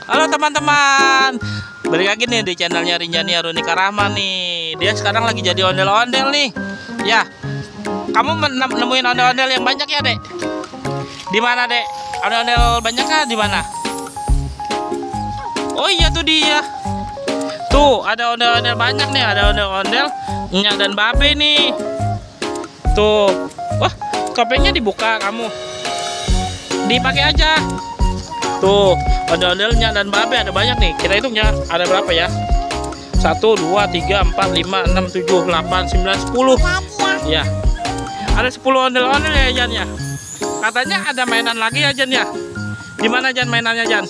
Halo teman-teman, balik lagi nih di channelnya Rinjani Arunika Rahman nih. Dia sekarang lagi jadi ondel-ondel nih. Ya, kamu nemuin ondel-ondel yang banyak ya, Dek? Di mana, Dek? Ondel-ondel banyaknya di mana? Oh iya, tuh dia. Tuh, ada ondel-ondel banyak nih. Ada ondel-ondel Nyak dan Babe nih. Tuh, wah, topengnya dibuka kamu. Dipakai aja. Tuh, ondel-ondelnya dan Babe ada banyak nih. Kita hitung ya, ada berapa ya? 1, 2, 3, 4, 5, 6, 7, 8, 9, 10. Ya, ada 10 ondel-ondel ya, Jan ya. Katanya ada mainan lagi ya, Jan ya. Gimana, Jan, mainannya, Jan?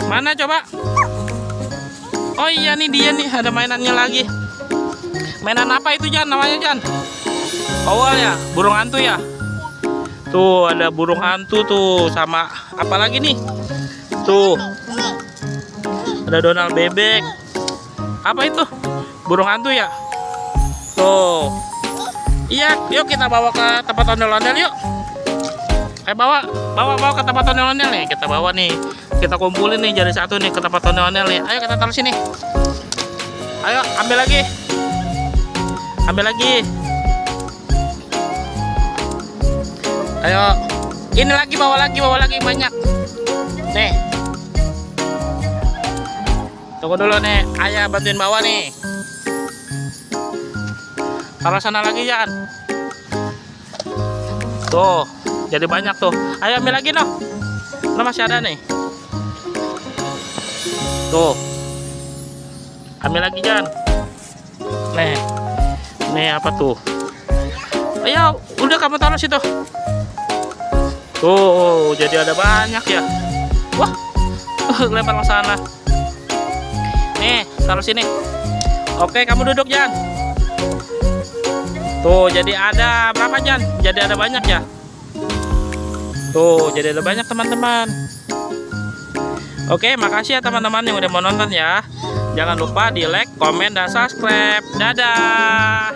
Mana coba? Oh iya nih, dia nih, ada mainannya lagi. Mainan apa itu, Jan? Namanya, Jan? Owl ya, burung hantu ya. Tuh, ada burung hantu tuh, sama apa lagi nih? Tuh, ada Donald bebek. Apa itu? Burung hantu ya? Tuh. Iya, yuk kita bawa ke tempat ondel-ondel yuk. Bawa ke tempat ondel-ondel nih. Kita bawa nih. Kita kumpulin nih jadi satu nih ke tempat ondel-ondel nih. Ayo kita taruh sini. Ayo, ambil lagi. Ambil lagi. Ayo, ini lagi bawa lagi banyak. Nih, tunggu dulu nih, ayah bantuin bawa nih. Taruh sana lagi, Jan. Tuh, jadi banyak tuh. Ayo ambil lagi noh. Noh masih ada nih. Tuh, ambil lagi, Jan. Nih apa tuh? Ayo, udah kamu taruh situ. Tuh, jadi ada banyak ya. Wah, lempar ke sana. Nih, taruh sini. Oke, kamu duduk, Jan. Tuh, jadi ada berapa, Jan? Jadi ada banyak ya. Tuh, jadi ada banyak teman-teman. Oke, makasih ya teman-teman yang udah mau nonton ya. Jangan lupa di like, komen, dan subscribe. Dadah.